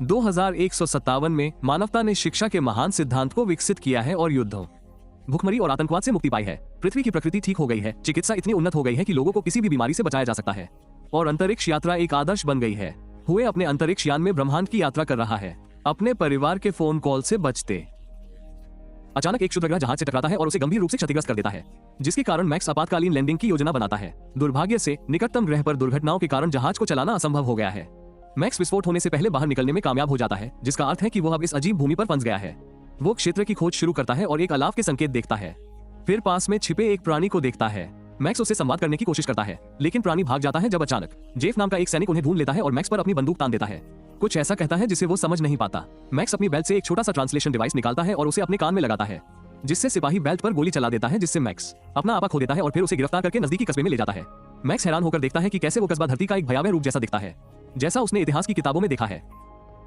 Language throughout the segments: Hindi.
2157 में मानवता ने शिक्षा के महान सिद्धांत को विकसित किया है और युद्धों, भूखमरी और आतंकवाद से मुक्ति पाई है। पृथ्वी की प्रकृति ठीक हो गई है, चिकित्सा इतनी उन्नत हो गई है कि लोगों को किसी भी बीमारी से बचाया जा सकता है, और अंतरिक्ष यात्रा एक आदर्श बन गई है। हुए अपने अंतरिक्ष यान में ब्रह्मांड की यात्रा कर रहा है, अपने परिवार के फोन कॉल से बचते। अचानक एक क्षुद्रग्रह जहाज से टकराता है और उसे गंभीर रूप से क्षतिग्रस्त कर देता है, जिसके कारण मैक्स आपातकालीन लैंडिंग की योजना बनाता है। दुर्भाग्य से निकटतम ग्रह पर दुर्घटनाओं के कारण जहाज को चलाना असंभव हो गया है। मैक्स विस्फोट होने से पहले बाहर निकलने में कामयाब हो जाता है, जिसका अर्थ है कि वो अब इस अजीब भूमि पर फंस गया है। वो क्षेत्र की खोज शुरू करता है और एक अलाव के संकेत देखता है। फिर पास में छिपे एक प्राणी को देखता है। मैक्स उससे संवाद करने की कोशिश करता है, लेकिन प्राणी भाग जाता है। जब अचानक जेफ नाम का एक सैनिक उन्हें ढूंढ लेता है और मैक्स पर अपनी बंदूक तान देता है। कुछ ऐसा कहता है जिसे वो समझ नहीं पाता। मैक्स अपनी बेल्ट से एक छोटा सा ट्रांसलेशन डिवाइस निकालता है और उसे अपने कान में लगाता है, जिससे सिपाही बेल्ट पर गोली चला देता है, जिससे मैक्स अपना आपा खो देता है और फिर उसे गिरफ्तार करके नजदीकी कस्बे में ले जाता है। मैक्स हैरान होकर देखता है कि कैसे वो कस्बा धरती का एक भयावह रूप जैसा दिखता है, जैसा उसने इतिहास की किताबों में देखा है।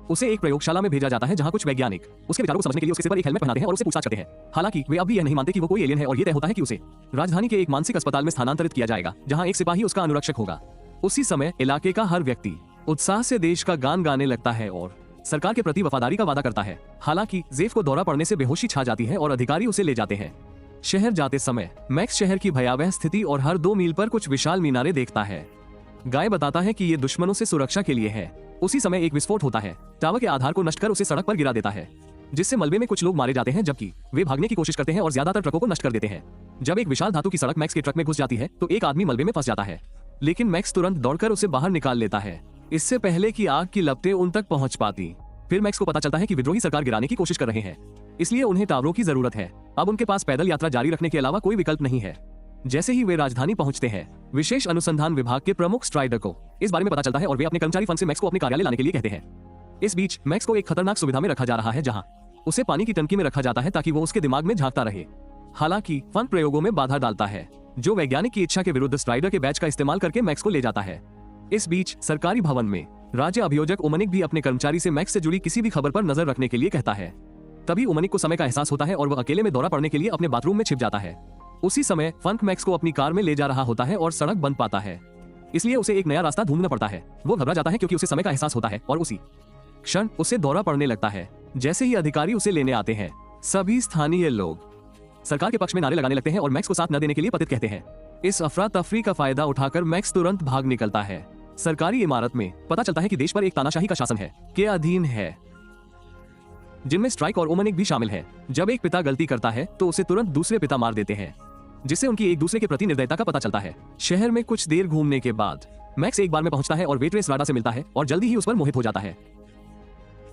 उसे एक प्रयोगशाला में भेजा जाता है, जहां कुछ वैज्ञानिक उसके विचारों को समझने के लिए उसके सिर पर एक हेलमेट पहनाते हैं और उससे पूछताछ करते हैं। हालांकि वे अब भी यह नहीं मानते कि वो कोई एलियन है, और ये तय होता है कि उसे राजधानी के एक मानसिक अस्पताल में स्थानांतरित किया जाएगा, जहां एक सिपाही उसका अनुरक्षक होगा। उसी समय इलाके का हर व्यक्ति उत्साह से देश का गान गाने लगता है और सरकार के प्रति वफादारी का वादा करता है। हालांकि जेफ को दौरा पड़ने से बेहोशी छा जाती है और अधिकारी उसे ले जाते हैं। शहर जाते समय मैक्स शहर की भयावह स्थिति और हर 2 मील पर कुछ विशाल मीनारें देखता है। गाय बताता है कि ये दुश्मनों से सुरक्षा के लिए है। उसी समय एक विस्फोट होता है, टावर के आधार को नष्ट कर उसे सड़क पर गिरा देता है, जिससे मलबे में कुछ लोग मारे जाते हैं, जबकि वे भागने की कोशिश करते हैं और ज्यादातर ट्रकों को नष्ट कर देते हैं। जब एक विशाल धातु की सड़क मैक्स के ट्रक में घुस जाती है तो एक आदमी मलबे में फंस जाता है, लेकिन मैक्स तुरंत दौड़कर उसे बाहर निकाल लेता है, इससे पहले कि आग की लपटें उन तक पहुंच पाती। फिर मैक्स को पता चलता है कि विद्रोही सरकार गिराने की कोशिश कर रहे हैं, इसलिए उन्हें टावरों की जरूरत है। अब उनके पास पैदल यात्रा जारी रखने के अलावा कोई विकल्प नहीं है। जैसे ही वे राजधानी पहुंचते हैं, विशेष अनुसंधान विभाग के प्रमुख स्ट्राइडर को इस बारे में पता चलता है और वे अपने कर्मचारी फंड से मैक्स को अपने कार्यालय लाने के लिए कहते हैं। इस बीच मैक्स को एक खतरनाक सुविधा में रखा जा रहा है, जहां उसे पानी की टंकी में रखा जाता है ताकि वो उसके दिमाग में झांकता रहे। हालांकि फन प्रयोगों में बाधा डालता है, जो वैज्ञानिक की इच्छा के विरुद्ध स्ट्राइडर के बैच का इस्तेमाल करके मैक्स को ले जाता है। इस बीच सरकारी भवन में राज्य अभियोजक उमनिक भी अपने कर्मचारी से मैक्स से जुड़ी किसी भी खबर पर नजर रखने के लिए कहता है। तभी उमनिक को समय का एहसास होता है और वह अकेले में दौरा पड़ने के लिए अपने बाथरूम में छिप जाता है। उसी समय फंक मैक्स को अपनी कार में ले जा रहा होता है और सड़क बंद पाता है, इसलिए उसे एक नया रास्ता ढूंढना पड़ता है। वो घबरा जाता है क्योंकि उसे समय का एहसास होता है और उसी क्षण उसे दौरा पड़ने लगता है। जैसे ही अधिकारी उसे लेने आते हैं, सभी स्थानीय लोग सरकार के पक्ष में नारे लगाने लगते हैं और मैक्स को साथ न देने के लिए पतित कहते हैं। इस अफरा तफरी का फायदा उठाकर मैक्स तुरंत भाग निकलता है। सरकारी इमारत में पता चलता है कि देश पर एक तानाशाही का शासन है के अधीन है, जिनमें स्ट्राइक और ओमनिक भी शामिल है। जब एक पिता गलती करता है तो उसे तुरंत दूसरे पिता मार देते हैं, जिससे उनकी एक दूसरे के प्रति निर्दयता का पता चलता है। शहर में कुछ देर घूमने के बाद मैक्स एक बार में पहुंचता है और वेट्रेस राडा से मिलता है और जल्दी ही उस पर मोहित हो जाता है।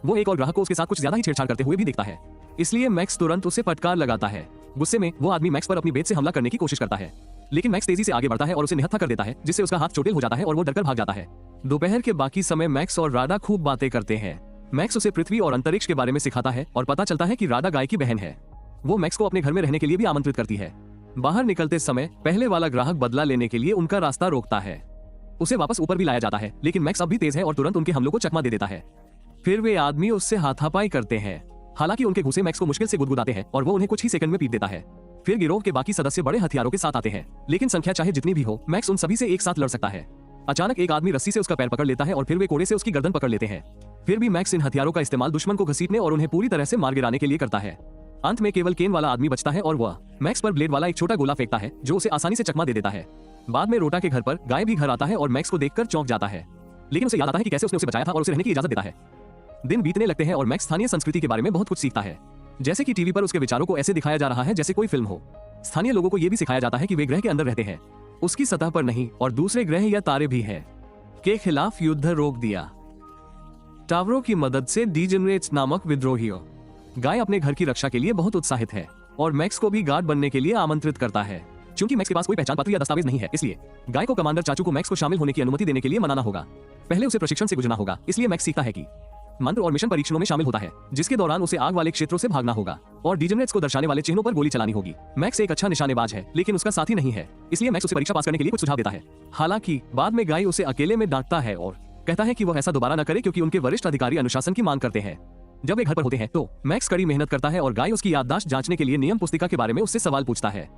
वो एक और ग्राहक को उसके साथ कुछ ज्यादा ही छेड़छाड़ करते हुए भी दिखता है, इसलिए मैक्स तुरंत उसे फटकार लगाता है। गुस्से में वो आदमी मैक्स पर अपनी बेट से हमला करने की कोशिश करता है, लेकिन मैक्स तेजी से आगे बढ़ता है और उसे निहत्था कर देता है, जिससे उसका हाथ चोटिल हो जाता है और वो डरकर भाग जाता है। दोपहर के बाकी समय मैक्स और राडा खूब बातें करते हैं। मैक्स उसे पृथ्वी और अंतरिक्ष के बारे में सिखाता है और पता चलता है कि राडा गाय की बहन है। वो मैक्स को अपने घर में रहने के लिए भी आमंत्रित करती है। बाहर निकलते समय पहले वाला ग्राहक बदला लेने के लिए उनका रास्ता रोकता है। उसे वापस ऊपर भी लाया जाता है, लेकिन मैक्स अब भी तेज है और तुरंत उनके हमलों को चकमा दे देता है। फिर वे आदमी उससे हाथापाई करते हैं। हालांकि उनके घुसे मैक्स को मुश्किल से गुदगुदाते हैं और वो उन्हें कुछ ही सेकंड में पीट देता है। फिर गिरोह के बाकी सदस्य बड़े हथियारों के साथ आते हैं, लेकिन संख्या चाहे जितनी भी हो, मैक्स उन सभी से एक साथ लड़ सकता है। अचानक एक आदमी रस्सी से उसका पैर पकड़ लेता है और फिर वे कोड़े से उसकी गर्दन पकड़ लेते हैं। फिर भी मैक्स इन हथियारों का इस्तेमाल दुश्मन को घसीटने और उन्हें पूरी तरह से मार गिराने के लिए करता है। अंत में केवल केन वाला आदमी बचता है और वह मैक्स पर ब्लेड वाला एक छोटा गोला फेंकता है, जो उसे आसानी से चकमा दे देता है। बाद में रोटा के घर पर गाय भी घर आता है और मैक्स को देखकर चौंक जाता है, लेकिन उसे याद आता है कि कैसे उसने उसे बचाया था और उसे रहने की इजाजत देता है। दिन बीतने लगते हैं और मैक्स स्थानीय संस्कृति के बारे में बहुत कुछ सीखता है। जैसे कि टीवी पर उसके विचारों को ऐसे दिखाया जा रहा है जैसे कोई फिल्म हो। स्थानीय लोगों को यह भी सिखाया जाता है कि वे ग्रह के अंदर रहते हैं, उसकी सतह पर नहीं, और दूसरे ग्रह या तारे भी हैं के खिलाफ युद्ध रोक दिया टावरों की मदद से डीजेनरेट्स नामक विद्रोहियों। गाय अपने घर की रक्षा के लिए बहुत उत्साहित है और मैक्स को भी गार्ड बनने के लिए आमंत्रित करता है। चूंकि मैक्स के पास कोई पहचान पत्र या दस्तावेज नहीं है, इसलिए गाय को कमांडर चाचू को मैक्स को शामिल होने की अनुमति देने के लिए मनाना होगा। पहले उसे प्रशिक्षण से गुजरना होगा, इसलिए मैक्स सीखता है कि मंत्र और मिशन परीक्षणों में शामिल होता है, जिसके दौरान उसे आग वाले क्षेत्रों से भागना होगा और डीजेनरेट्स को दर्शाने वाले चिन्हों पर गोली चलानी होगी। मैक्स एक अच्छा निशानेबाज है, लेकिन उसका साथी नहीं है, इसलिए मैक्स उसे परीक्षा पास करने के लिए कुछ सुझाव देता है। हालांकि बाद में गाय उसे अकेले में डांटता है और कहता है कि वह ऐसा दोबारा न करे, क्योंकि उनके वरिष्ठ अधिकारी अनुशासन की मांग करते हैं। जब वे घर पर होते हैं तो मैक्स कड़ी मेहनत करता है और गाय उसकी याददाश्त जांचने के लिए नियम पुस्तिका के बारे में उससे सवाल पूछता है।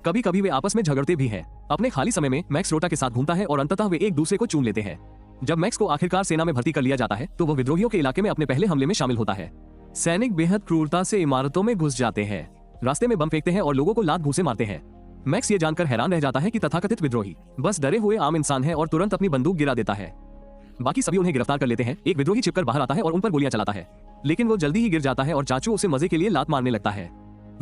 कभी कभी वे आपस में झगड़ते भी हैं। अपने खाली समय में मैक्स रोटा के साथ घूमता है और अंततः वे एक दूसरे को चूम लेते हैं। जब मैक्स को आखिरकार सेना में भर्ती कर लिया जाता है तो वह विद्रोहियों के इलाके में अपने पहले हमले में शामिल होता है। सैनिक बेहद क्रूरता से इमारतों में घुस जाते हैं, रास्ते में बम फेंकते हैं और लोगों को लात घूंसे मारते हैं। मैक्स ये जानकर हैरान रह जाता है कि तथाकथित विद्रोही बस डरे हुए आम इंसान है और तुरंत अपनी बंदूक गिरा देता है। बाकी सभी उन्हें गिरफ्तार कर लेते हैं। एक विद्रोही छिपकर बाहर आता है और उन पर गोलियां चलाता है, लेकिन वो जल्दी ही गिर जाता है और चाचू उसे मजे के लिए लात मारने लगता है।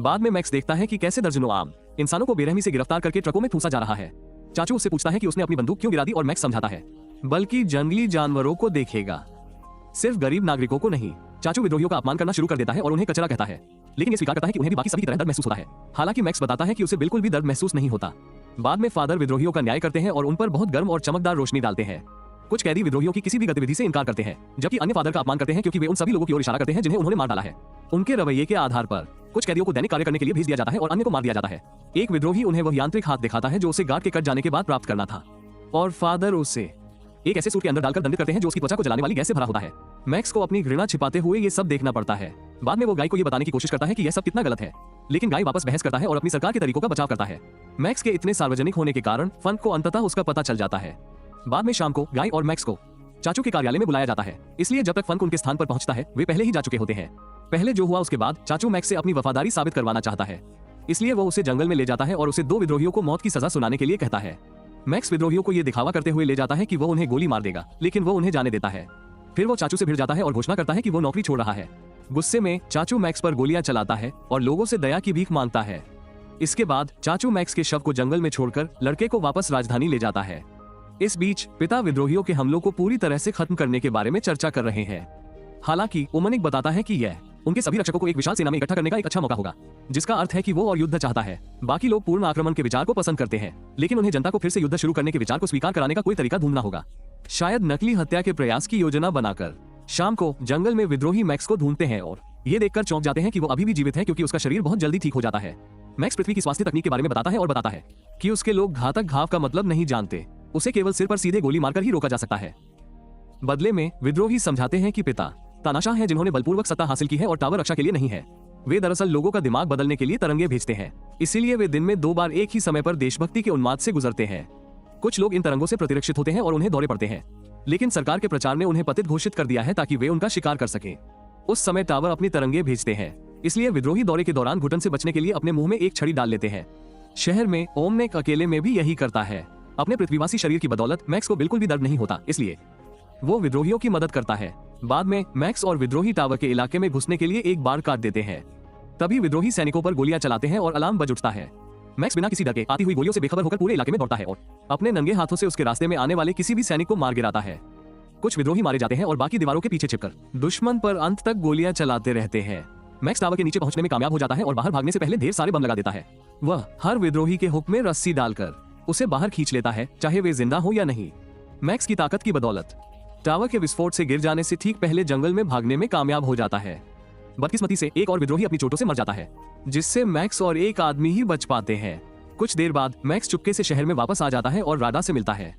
बाद में मैक्स देखता है कि कैसे दर्जनों आम इंसानों को बेरहमी से गिरफ्तार करके ट्रकों में ठूंसा जा रहा है। चाचू उससे पूछता है कि उसने अपनी बंदूक क्यों गिरा दी और मैक्स समझाता है, बल्कि जंगली जानवरों को देखेगा, सिर्फ गरीब नागरिकों को नहीं। चाचू विद्रोहियों का अपमान करना शुरू कर देता है और उन्हें कचरा कहता है, लेकिन ये स्वीकार करता है कि उन्हें भी बाकी सभी की तरह दर्द महसूस होता है। हालांकि मैक्स बताता है कि उसे बिल्कुल भी दर्द महसूस नहीं होता। बाद में फादर विद्रोहियों का न्याय करते हैं और उन पर बहुत गर्म और चमकदार रोशनी डालते हैं। कुछ कैदी विद्रोहियों की किसी भी गतिविधि से इनकार करते हैं, जबकि अन्य फादर का अपमान करते हैं क्योंकि वे उन सभी लोगों की ओर इशारा करते हैं जिन्हें उन्होंने मार डाला है। उनके रवैये के आधार पर कुछ कैदियों को दैनिक कार्य करने के लिए भेज दिया जाता है और अन्य को मार दिया जाता है। एक विद्रोही उन्हें वह यांत्रिक हाथ दिखाता है जो उसे गार्ड के कट जाने के बाद प्राप्त करना था, और फादर उसे एक ऐसे सूट के अंदर डालकर दंडित करते हैं जो उसकी त्वचा को जलाने वाली गैस से भरा होता है। मैक्स को अपनी घृणा छिपाते हुए ये सब देखना पड़ता है। बाद में वो गाय को ये बताने की कोशिश करता है कि यह सब कितना गलत है, लेकिन गाय वापस बहस करता है और अपनी सरकार के तरीकों का बचाव करता है। मैक्स के इतने सार्वजनिक होने के कारण फन को अंततः उसका पता चल जाता है। बाद में शाम को गाय और मैक्स को चाचू के कार्यालय में बुलाया जाता है, इसलिए जब तक फन उनके स्थान पर पहुंचता है वे पहले ही जा चुके होते हैं। पहले जो हुआ उसके बाद चाचू मैक्स से अपनी वफादारी साबित करवाना चाहता है, इसलिए वो उसे जंगल में ले जाता है और उसे 2 विद्रोहियों को मौत की सजा सुनाने के लिए कहता है। मैक्स विद्रोहियों को ये दिखावा करते हुए ले जाता है कि वो उन्हें गोली मार देगा, लेकिन वो उन्हें जाने देता है। फिर वो चाचू से भिड़ जाता है और घोषणा करता है कि वो नौकरी छोड़ रहा है। गुस्से में चाचू मैक्स पर गोलियां चलाता है और लोगों से दया की भीख मांगता है। इसके बाद चाचू मैक्स के शव को जंगल में छोड़कर लड़के को वापस राजधानी ले जाता है। इस बीच पिता विद्रोहियों के हमलों को पूरी तरह से खत्म करने के बारे में चर्चा कर रहे हैं। हालांकि ओमनिक बताता है कि यह उनके सभी रक्षकों को एक विशाल सेना में इकट्ठा करने का एक अच्छा मौका होगा, जिसका अर्थ है कि वो और युद्ध चाहता है। बाकी लोग पूर्ण आक्रमण के विचार को पसंद करते हैं, लेकिन उन्हें जनता को फिर से युद्ध शुरू करने के विचार को स्वीकार कराने का कोई तरीका ढूंढना होगा, शायद नकली हत्या के प्रयास की योजना बनाकर। शाम को जंगल में विद्रोही मैक्स को ढूंढते हैं और ये देखकर चौंक जाते हैं कि वो अभी भी जीवित है, क्योंकि उसका शरीर बहुत जल्दी ठीक हो जाता है। मैक्स पृथ्वी की स्वास्थ्य तकनीक के बारे में बताता है और बताता है कि उसके लोग घातक घाव का मतलब नहीं जानते, उसे केवल सिर पर सीधे गोली मारकर ही रोका जा सकता है। बदले में विद्रोही समझाते हैं कि पिता तानाशाह हैं जिन्होंने बलपूर्वक सत्ता हासिल की है और टावर रक्षा के लिए नहीं है। वे दरअसल लोगों का दिमाग बदलने के लिए तरंगे भेजते हैं, इसीलिए वे दिन में 2 बार एक ही समय पर देशभक्ति के उन्माद से गुजरते हैं। कुछ लोग इन तरंगों से प्रतिरक्षित होते हैं और उन्हें दौरे पड़ते हैं, लेकिन सरकार के प्रचार ने उन्हें पतित घोषित कर दिया है ताकि वे उनका शिकार कर सके। उस समय टावर अपनी तरंगे भेजते हैं, इसलिए विद्रोही दौरे के दौरान घुटन से बचने के लिए अपने मुंह में एक छड़ी डाल लेते हैं। शहर में ओमनिक अकेले में भी यही करता है। अपने पृथ्वीवासी शरीर की बदौलत मैक्स को बिल्कुल भी दर्द नहीं होता, इसलिए वो विद्रोहियों की मदद करता है। बाद में मैक्स और विद्रोही टावर के इलाके में घुसने के लिए एक बाड़ काट देते हैं। तभी विद्रोही सैनिकों पर गोलियां चलाते हैं और अलार्म बज उठता है। मैक्स बिना किसी डर के आती हुई गोलियों से बेखबर होकर पूरे इलाके में दौड़ता है और अपने नंगे हाथों से उसके रास्ते में आने वाले किसी भी सैनिक को मार गिराता है। कुछ विद्रोही मारे जाते हैं और बाकी दीवारों के पीछे छिपकर दुश्मन पर अंत तक गोलियां चलाते रहते हैं। मैक्स टावर के नीचे पहुंचने में कामयाब हो जाता है और बाहर भागने से पहले ढेर सारे बम लगा देता है। वह हर विद्रोही के हुक में रस्सी डालकर उसे बाहर खींच लेता है, चाहे वे जिंदा हो या नहीं। मैक्स की ताकत की बदौलत टावर के विस्फोट से गिर जाने से ठीक पहले जंगल में भागने में कामयाब हो जाता है। बदकिस्मती से एक और विद्रोही अपनी चोटों से मर जाता है, जिससे मैक्स और एक आदमी ही बच पाते हैं। कुछ देर बाद मैक्स चुपके से शहर में वापस आ जाता है और राडा से मिलता है।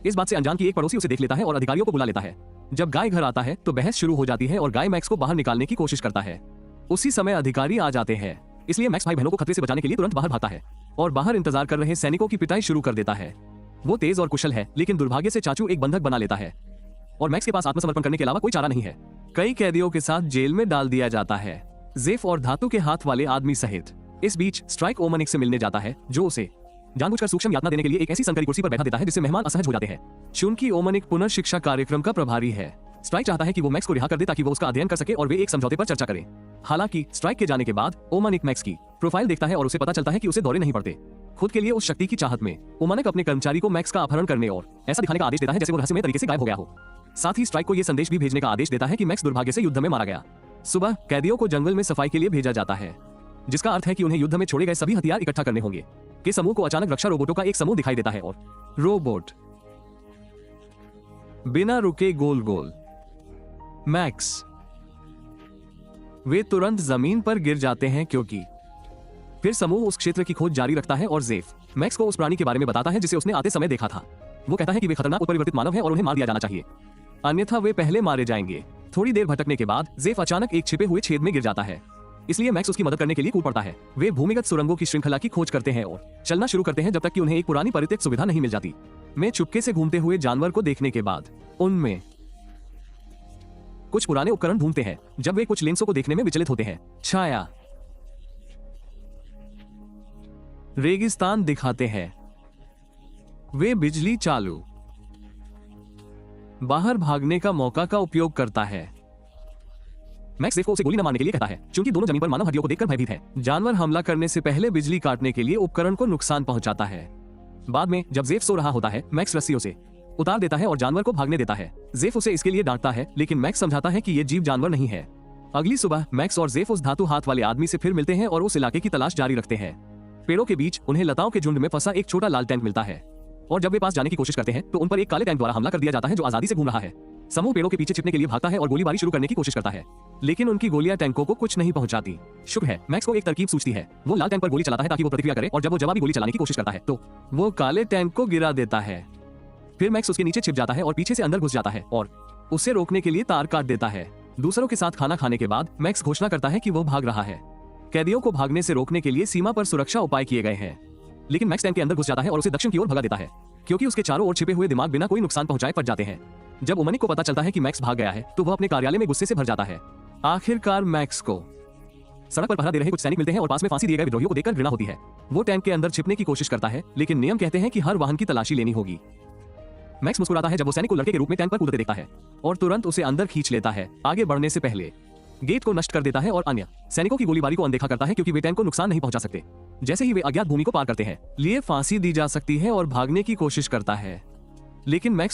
इस बात से अनजान की एक पड़ोसी उसे देख लेता है और अधिकारियों को बुला लेता है। जब गाय घर आता है तो बहस शुरू हो जाती है और गाय मैक्स को बाहर निकालने की कोशिश करता है। उसी समय अधिकारी आ जाते हैं, इसलिए मैक्स भाई बहनों को खतरे से बचाने के लिए तुरंत बाहर भागता है और बाहर इंतजार कर रहे सैनिकों की पिटाई शुरू कर देता है। वो तेज और कुशल है, लेकिन दुर्भाग्य से चाचू एक बंधक बना लेता है और मैक्स के पास आत्मसमर्पण करने के अलावा कोई चारा नहीं है। कई कैदियों के साथ जेल में डाल दिया जाता है, जेफ और धातु के हाथ वाले आदमी सहित। इस बीच स्ट्राइक ओमनिक से मिलने जाता है, जो उसे जानबूझकर सूक्ष्म यातना देने के लिए एक ऐसी संकरी कुर्सी पर बैठा देता है जिससे मेहमान असहज हो जाते हैं। चूंकि ओमनिक पुनर्शिक्षा कार्यक्रम का प्रभारी है, स्ट्राइक चाहता है कि वो मैक्स को रिहा कर दे ताकि वो उसका अध्ययन कर सके और वे एक समझौते पर चर्चा करें। हालांकि स्ट्राइक के जाने के बाद ओमनिक मैक्स की प्रोफाइल देखता है और उसे पता चलता है कि उसे दौरे नहीं पड़ते। खुद के लिए उस शक्ति की चाहत में ओमनिक अपने कर्मचारी को मैक्स का अपहरण करने और ऐसा दिखाने का आदेश देता है जैसे वो रहस्यमय तरीके से गायब हो गया हो। साथ ही स्ट्राइक को यह संदेश भी भेजने का आदेश देता है कि मैक्स दुर्भाग्य से युद्ध में मारा गया। सुबह कैदियों को जंगल में सफाई के लिए भेजा जाता है, जिसका अर्थ है कि उन्हें युद्ध में छोड़े गए सभी हथियार इकट्ठा करने होंगे। के समूह को अचानक रक्षा रोबोटों का एक समूह दिखाई देता है और रोबोट बिना रुके गोल गोल मैक्स। वे तुरंत जमीन पर गिर जाते हैं क्योंकि फिर समूह उस क्षेत्र की खोज जारी रखता है और जेफ मैक्स को उस प्राणी के बारे में बताता है जिसे उसने आते समय देखा था। वो कहता है कि वे खतरनाक उत्परिवर्तित मानव हैं और उन्हें मार दिया जाना चाहिए, अन्यथा वे पहले मारे जाएंगे। थोड़ी देर भटकने के बाद जेफ अचानक एक छिपे हुए छेद में गिर जाता है, इसलिए मैक्स उसकी मदद करने के लिए कूद पड़ता है। वे भूमिगत सुरंगों की श्रृंखला की खोज करते हैं और चलना शुरू करते हैं जब तक कि उन्हें एक पुरानी परित्यक्त सुविधा नहीं मिल जाती। में चुपके से घूमते हुए जानवर को देखने के बाद उनमें कुछ पुराने उपकरण ढूंढते हैं जब वे कुछ लेंसों को देखने में विचलित होते हैं। छाया रेगिस्तान दिखाते हैं। वे बिजली चालू बाहर भागने का मौका का उपयोग करता है। मैक्स जेफ को उसे गोली न मारने के लिए कहता है क्योंकि दोनों जमीन पर मानव हड्डियों को देखकर भयभीत हैं। जानवर हमला करने से पहले बिजली काटने के लिए उपकरण को नुकसान पहुंचाता है। बाद में जब जेफ सो रहा होता है, मैक्स रस्सियों से उतार देता है और जानवर को भागने देता है। जेफ उसे इसके लिए डांटता है, लेकिन मैक्स समझाता है कि यह जीव जानवर नहीं है। अगली सुबह मैक्स और जेफ उस धातु हाथ वाले आदमी से फिर मिलते हैं और उस इलाके की तलाश जारी रखते हैं। पेड़ों के बीच उन्हें लताओं के झुंड में फंसा एक छोटा लाल टैंक मिलता है और जब वे पास जाने की कोशिश करते हैं तो उन पर एक काले टैंक द्वारा हमला कर दिया जाता है जो आजादी से घूम रहा है। समूह पेड़ों के पीछे छिपने के लिए भागता है और गोलीबारी शुरू करने की कोशिश करता है, लेकिन उनकी गोलियां टैंकों को कुछ नहीं पहुंचाती। शुभ है, मैक्स को एक तरकीब सूझती है। वो लाल टैंक पर गोली चलाता है ताकि वो प्रतिक्रिया करे और जब वो जवाबी गोली चलाने की कोशिश करता है तो वो काले टैंक को गिरा देता है। फिर मैक्स उसके नीचे छिप जाता है और पीछे से अंदर घुस जाता है और उसे रोकने के लिए तार काट देता है। दूसरों के साथ खाना खाने के बाद मैक्स घोषणा करता है कि वो भाग रहा है। कैदियों को भागने से रोकने के लिए सीमा पर सुरक्षा उपाय किए गए हैं, लेकिन मैक्स टैंक के अंदर घुस जाता है और उसे दक्षिण की ओर भगा देता है क्योंकि उसके चारों ओर छिपे हुए दिमाग बिना कोई नुकसान पहुंचाए फट जाते हैं। जब ओमनिक को पता चलता है कि मैक्स भाग गया है तो वह अपने कार्यालय में गुस्से से भर जाता है। आखिरकार मैक्स को सड़क पर पहरा दे रहे कुछ सैनिक मिलते हैं और पास में फांसी दिए गए विद्रोहियों को देखकर घृणा होती है। वो टैंक के अंदर छिपने की कोशिश करता है, लेकिन नियम कहते हैं कि हर वाहन की तलाशी लेनी होगी। मैक्स मुस्कुराता है जब वो सैनिक को लड़के के रूप में टैंक पर कूदते देखता है और तुरंत उसे अंदर खींच लेता है। आगे बढ़ने से पहले गेट को नष्ट कर देता है और अन्य सैनिकों की गोलीबारी को अनदेखा करता है क्योंकि वे टैंक को नुकसान नहीं पहुंचा सकते। जैसे ही वे अज्ञात भूमि को पार करते हैं, लिए फांसी दी जा सकती है और भागने की कोशिश करता है, लेकिन मैक्स